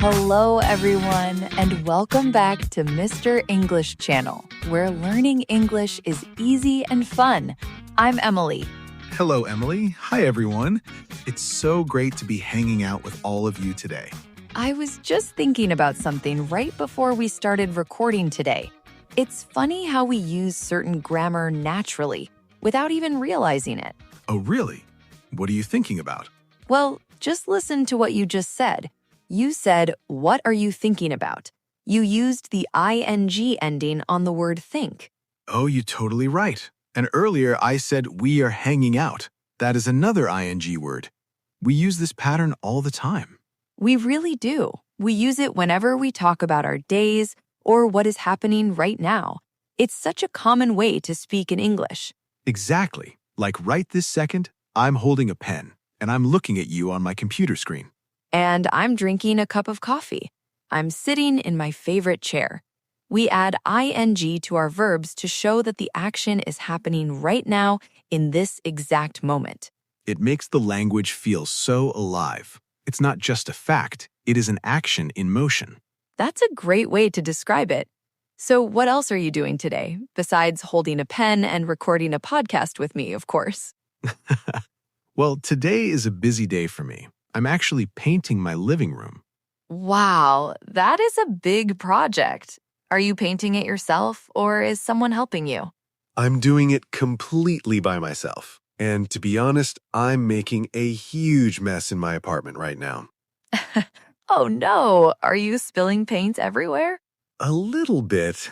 Hello, everyone, and welcome back to Mr. English Channel, where learning English is easy and fun. I'm Emily. Hello, Emily. Hi, everyone. It's so great to be hanging out with all of you today. I was just thinking about something right before we started recording today. It's funny how we use certain grammar naturally, without even realizing it. Oh, really? What are you thinking about? Well, just listen to what you just said. You said, "What are you thinking about?" You used the ing ending on the word think. Oh, you're totally right. And earlier I said we are hanging out. That is another ing word. We use this pattern all the time. We really do. We use it whenever we talk about our days or what is happening right now. It's such a common way to speak in English. Exactly. Like right this second, I'm holding a pen and I'm looking at you on my computer screen. And I'm drinking a cup of coffee. I'm sitting in my favorite chair. We add ing to our verbs to show that the action is happening right now in this exact moment. It makes the language feel so alive. It's not just a fact, it is an action in motion. That's a great way to describe it. So what else are you doing today, besides holding a pen and recording a podcast with me, of course? Well, today is a busy day for me. I'm actually painting my living room. Wow, that is a big project. Are you painting it yourself, or is someone helping you? I'm doing it completely by myself. And to be honest, I'm making a huge mess in my apartment right now. Oh no, are you spilling paint everywhere? A little bit.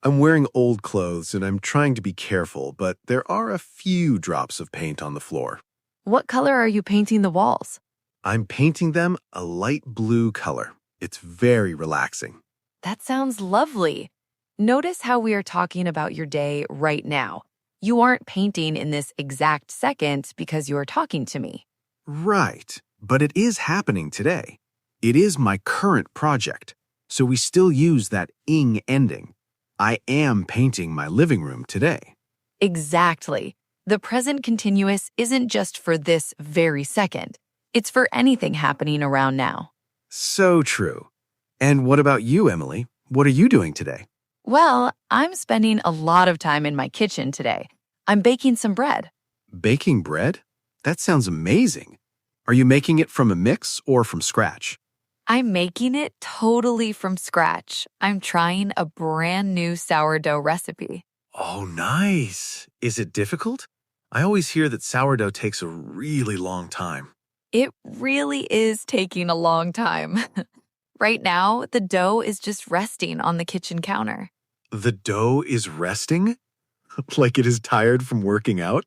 I'm wearing old clothes and I'm trying to be careful, but there are a few drops of paint on the floor. What color are you painting the walls? I'm painting them a light blue color. It's very relaxing. That sounds lovely. Notice how we are talking about your day right now. You aren't painting in this exact second because you are talking to me. Right, but it is happening today. It is my current project, so we still use that ing ending. I am painting my living room today. Exactly. The present continuous isn't just for this very second. It's for anything happening around now. So true. And what about you, Emily? What are you doing today? Well, I'm spending a lot of time in my kitchen today. I'm baking some bread. Baking bread? That sounds amazing. Are you making it from a mix or from scratch? I'm making it totally from scratch. I'm trying a brand new sourdough recipe. Oh, nice. Is it difficult? I always hear that sourdough takes a really long time. It really is taking a long time. Right now, the dough is just resting on the kitchen counter. The dough is resting? Like it is tired from working out?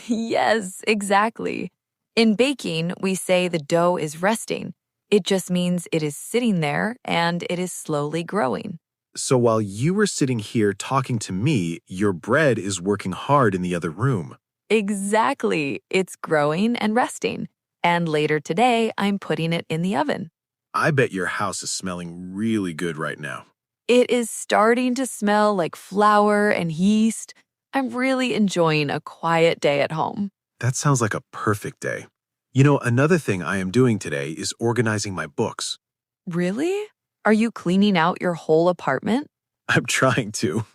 Yes, exactly. In baking, we say the dough is resting. It just means it is sitting there and it is slowly growing. So while you were sitting here talking to me, your bread is working hard in the other room. Exactly. It's growing and resting. And later today, I'm putting it in the oven. I bet your house is smelling really good right now. It is starting to smell like flour and yeast. I'm really enjoying a quiet day at home. That sounds like a perfect day. You know, another thing I am doing today is organizing my books. Really? Are you cleaning out your whole apartment? I'm trying to.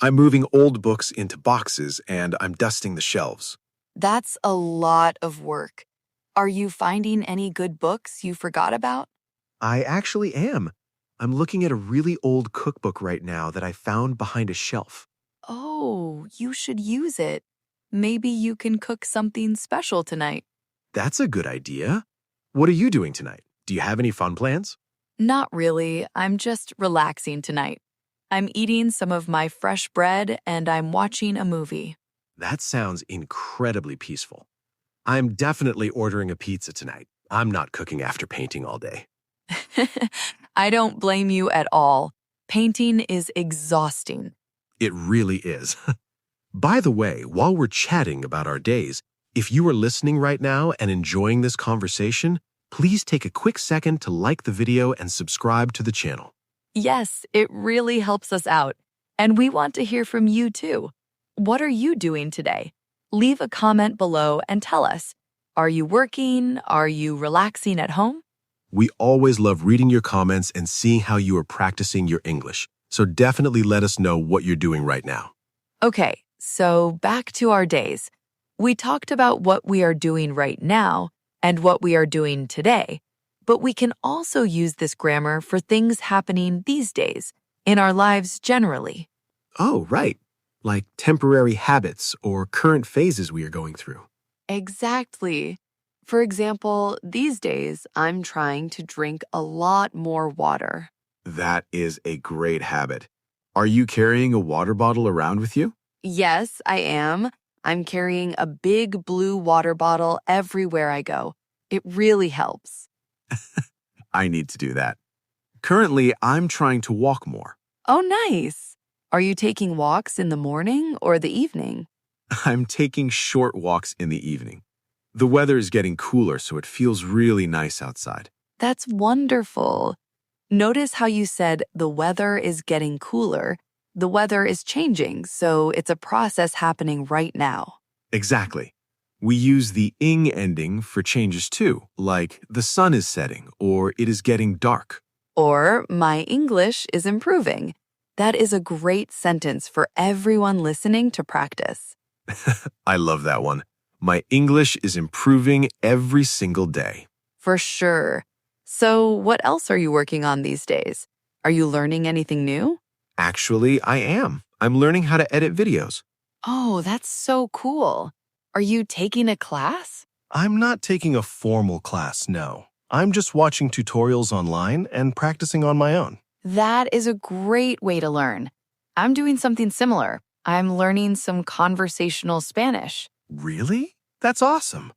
I'm moving old books into boxes and I'm dusting the shelves. That's a lot of work. Are you finding any good books you forgot about? I actually am. I'm looking at a really old cookbook right now that I found behind a shelf. Oh, you should use it. Maybe you can cook something special tonight. That's a good idea. What are you doing tonight? Do you have any fun plans? Not really. I'm just relaxing tonight. I'm eating some of my fresh bread and I'm watching a movie. That sounds incredibly peaceful. I'm definitely ordering a pizza tonight. I'm not cooking after painting all day. I don't blame you at all. Painting is exhausting. It really is. By the way, while we're chatting about our days, if you are listening right now and enjoying this conversation, please take a quick second to like the video and subscribe to the channel. Yes, it really helps us out. And we want to hear from you too. What are you doing today? Leave a comment below and tell us. Are you working? Are you relaxing at home? We always love reading your comments and seeing how you are practicing your English. So definitely let us know what you're doing right now. Okay, so back to our days. We talked about what we are doing right now and what we are doing today, but we can also use this grammar for things happening these days, in our lives generally. Oh, right. Like temporary habits or current phases we are going through. Exactly. For example, these days, I'm trying to drink a lot more water. That is a great habit. Are you carrying a water bottle around with you? Yes, I am. I'm carrying a big blue water bottle everywhere I go. It really helps. I need to do that. Currently, I'm trying to walk more. Oh, nice. Are you taking walks in the morning or the evening? I'm taking short walks in the evening. The weather is getting cooler, so it feels really nice outside. That's wonderful. Notice how you said the weather is getting cooler. The weather is changing, so it's a process happening right now. Exactly. We use the ing ending for changes too, like the sun is setting or it is getting dark. Or my English is improving. That is a great sentence for everyone listening to practice. I love that one. My English is improving every single day. For sure. So, what else are you working on these days? Are you learning anything new? Actually, I am. I'm learning how to edit videos. Oh, that's so cool. Are you taking a class? I'm not taking a formal class, no. I'm just watching tutorials online and practicing on my own. That is a great way to learn. I'm doing something similar. I'm learning some conversational Spanish. Really? That's awesome.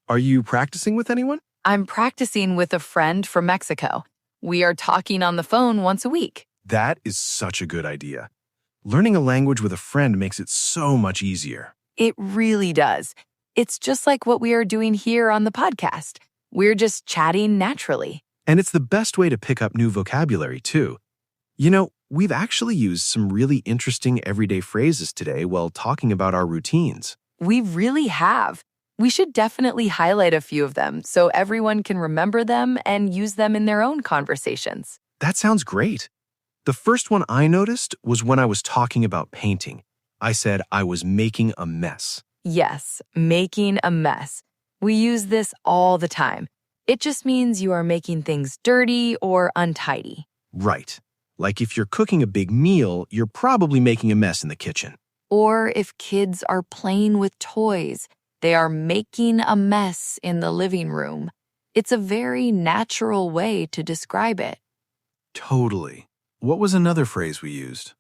Are you practicing with anyone? I'm practicing with a friend from Mexico. We are talking on the phone once a week. That is such a good idea. Learning a language with a friend makes it so much easier. It really does. It's just like what we are doing here on the podcast. We're just chatting naturally. And it's the best way to pick up new vocabulary, too. You know, we've actually used some really interesting everyday phrases today while talking about our routines. We really have. We should definitely highlight a few of them so everyone can remember them and use them in their own conversations. That sounds great. The first one I noticed was when I was talking about painting. I said I was making a mess. Yes, making a mess. We use this all the time. It just means you are making things dirty or untidy. Right. Like if you're cooking a big meal, you're probably making a mess in the kitchen. Or if kids are playing with toys, they are making a mess in the living room. It's a very natural way to describe it. Totally. What was another phrase we used?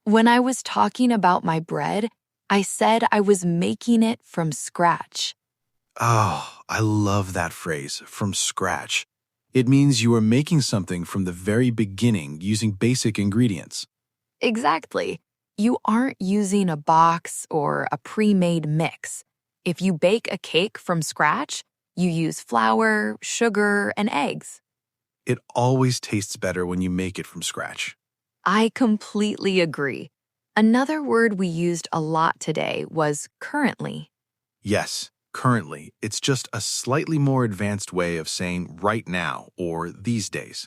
When I was talking about my bread, I said I was making it from scratch. Oh, I love that phrase, from scratch. It means you are making something from the very beginning using basic ingredients. Exactly. You aren't using a box or a pre-made mix. If you bake a cake from scratch, you use flour, sugar, and eggs. It always tastes better when you make it from scratch. I completely agree. Another word we used a lot today was currently. Yes, currently, it's just a slightly more advanced way of saying right now or these days.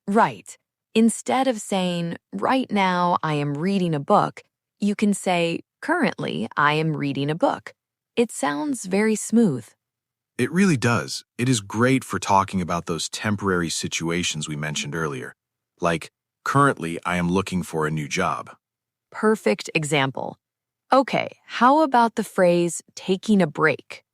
Right. Instead of saying, right now I am reading a book, you can say, currently I am reading a book. It sounds very smooth. It really does. It is great for talking about those temporary situations we mentioned earlier. Like, currently I am looking for a new job. Perfect example. Okay, how about the phrase taking a break?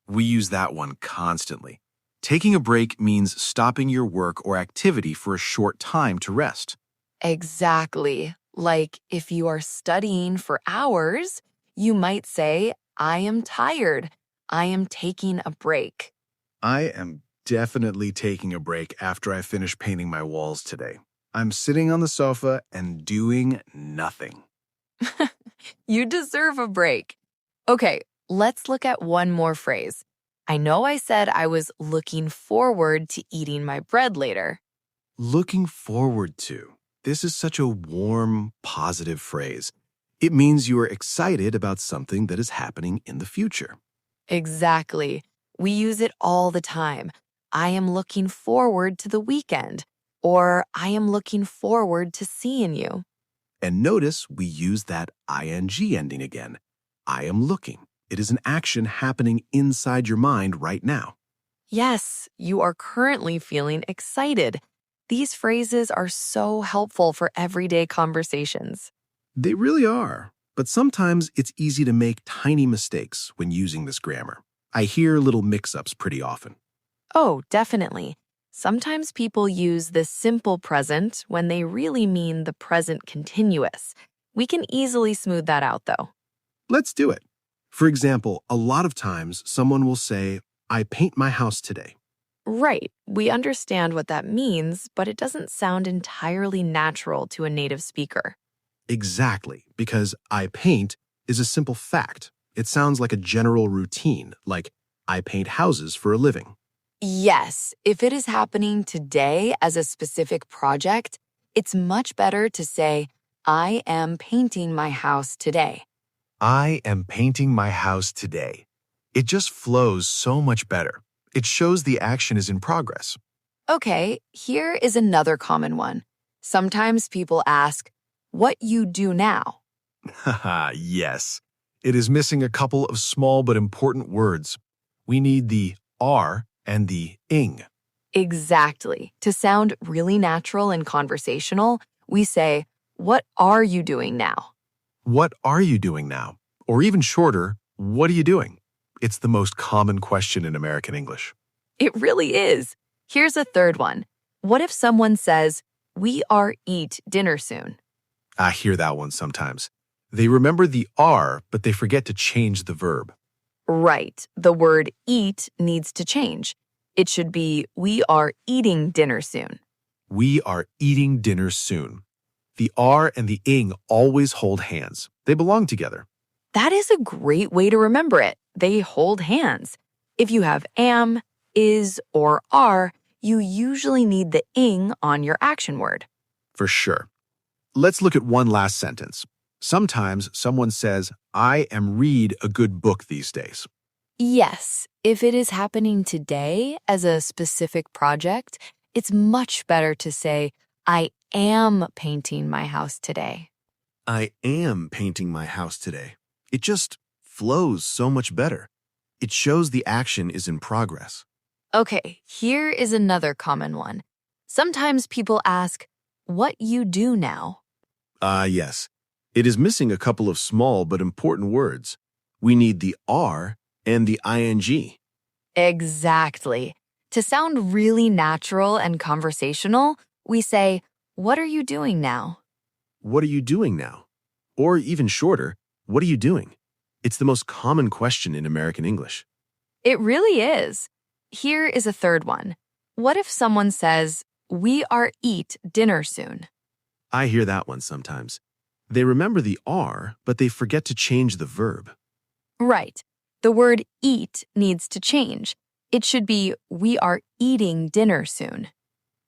We use that one constantly. Taking a break means stopping your work or activity for a short time to rest. Exactly. Like if you are studying for hours, you might say, I am tired. I am taking a break. I am definitely taking a break after I finish painting my walls today. I'm sitting on the sofa and doing nothing. You deserve a break. Okay, let's look at one more phrase. I know I said I was looking forward to eating my bread later. Looking forward to. This is such a warm, positive phrase. It means you are excited about something that is happening in the future. Exactly. We use it all the time. I am looking forward to the weekend, or I am looking forward to seeing you. And notice we use that ing ending again. I am looking. It is an action happening inside your mind right now. Yes, you are currently feeling excited. These phrases are so helpful for everyday conversations. They really are, but sometimes it's easy to make tiny mistakes when using this grammar. I hear little mix-ups pretty often. Oh, definitely. Sometimes people use the simple present when they really mean the present continuous. We can easily smooth that out, though. Let's do it. For example, a lot of times someone will say, I paint my house today. Right, we understand what that means, but it doesn't sound entirely natural to a native speaker. Exactly, because I paint is a simple fact. It sounds like a general routine, like I paint houses for a living. Yes, if it is happening today as a specific project, it's much better to say, I am painting my house today. I am painting my house today. It just flows so much better. It shows the action is in progress. Okay, here is another common one. Sometimes people ask, what you do now? Haha, yes. It is missing a couple of small but important words. We need the are and the ing. Exactly. To sound really natural and conversational, we say, what are you doing now? What are you doing now? Or even shorter, what are you doing? It's the most common question in American English. It really is. Here's a third one. What if someone says, we are eat dinner soon? I hear that one sometimes. They remember the are, but they forget to change the verb. Right. The word eat needs to change. It should be, we are eating dinner soon. We are eating dinner soon. The are and the ing always hold hands. They belong together. That is a great way to remember it. They hold hands. If you have am, is, or are, you usually need the ing on your action word. For sure. Let's look at one last sentence. Sometimes someone says, I am read a good book these days. Yes, if it is happening today as a specific project, it's much better to say, I am painting my house today. I am painting my house today. It just flows so much better. It shows the action is in progress. Okay, here is another common one. Sometimes people ask, what you do now? Yes. It is missing a couple of small but important words. We need the are and the ing. Exactly. To sound really natural and conversational, we say, what are you doing now? What are you doing now? Or even shorter, what are you doing? It's the most common question in American English. It really is. Here is a third one. What if someone says, we are eat dinner soon? I hear that one sometimes. They remember the are, but they forget to change the verb. Right. The word eat needs to change. It should be, we are eating dinner soon.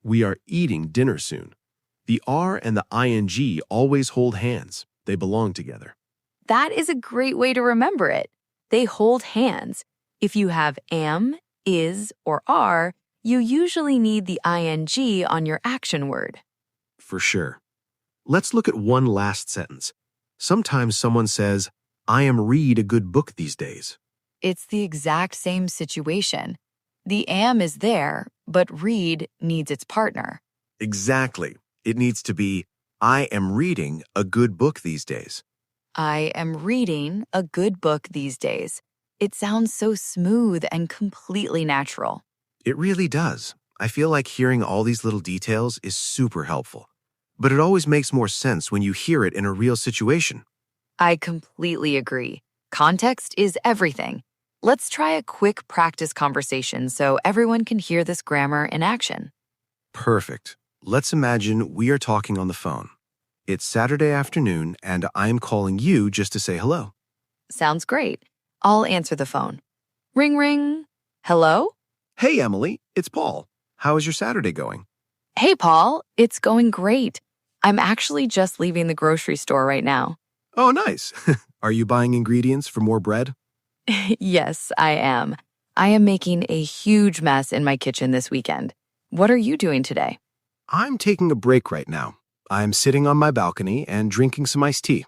We are eating dinner soon. The are and the ing always hold hands. They belong together. That is a great way to remember it. They hold hands. If you have am, is, or are, you usually need the ing on your action word. For sure. Let's look at one last sentence. Sometimes someone says, I am read a good book these days. It's the exact same situation. The am is there, but read needs its partner. Exactly. It needs to be, I am reading a good book these days. I am reading a good book these days. It sounds so smooth and completely natural. It really does. I feel like hearing all these little details is super helpful. But it always makes more sense when you hear it in a real situation. I completely agree. Context is everything. Let's try a quick practice conversation so everyone can hear this grammar in action. Perfect. Let's imagine we are talking on the phone. It's Saturday afternoon, and I'm calling you just to say hello. Sounds great. I'll answer the phone. Ring, ring. Hello? Hey, Emily, it's Paul. How is your Saturday going? Hey, Paul. It's going great. I'm actually just leaving the grocery store right now. Oh, nice. Are you buying ingredients for more bread? Yes, I am. I am making a huge mess in my kitchen this weekend. What are you doing today? I'm taking a break right now. I'm sitting on my balcony and drinking some iced tea.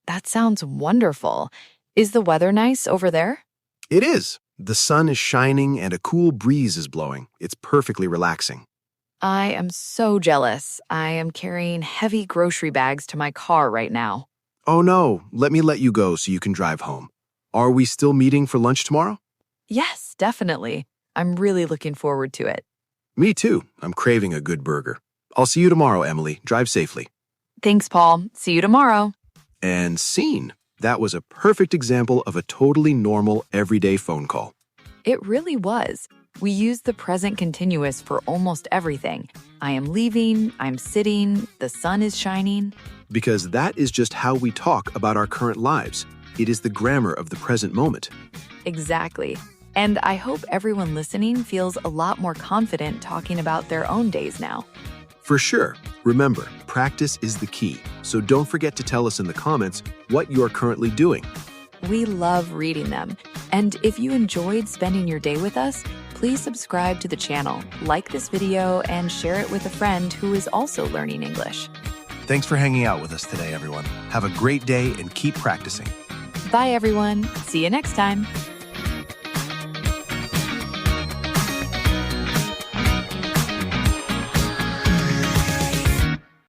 That sounds wonderful. Is the weather nice over there? It is. The sun is shining and a cool breeze is blowing. It's perfectly relaxing. I am so jealous. I am carrying heavy grocery bags to my car right now. Oh no, let me let you go so you can drive home. Are we still meeting for lunch tomorrow? Yes, definitely. I'm really looking forward to it. Me too. I'm craving a good burger. I'll see you tomorrow, Emily. Drive safely. Thanks, Paul. See you tomorrow. And scene. That was a perfect example of a totally normal, everyday phone call. It really was. We used the present continuous for almost everything. I am leaving, I'm sitting, the sun is shining. Because that is just how we talk about our current lives. It is the grammar of the present moment. Exactly. And I hope everyone listening feels a lot more confident talking about their own days now. For sure. Remember, practice is the key. So don't forget to tell us in the comments what you are currently doing. We love reading them. And if you enjoyed spending your day with us, please subscribe to the channel, like this video, and share it with a friend who is also learning English. Thanks for hanging out with us today, everyone. Have a great day and keep practicing. Bye, everyone. See you next time.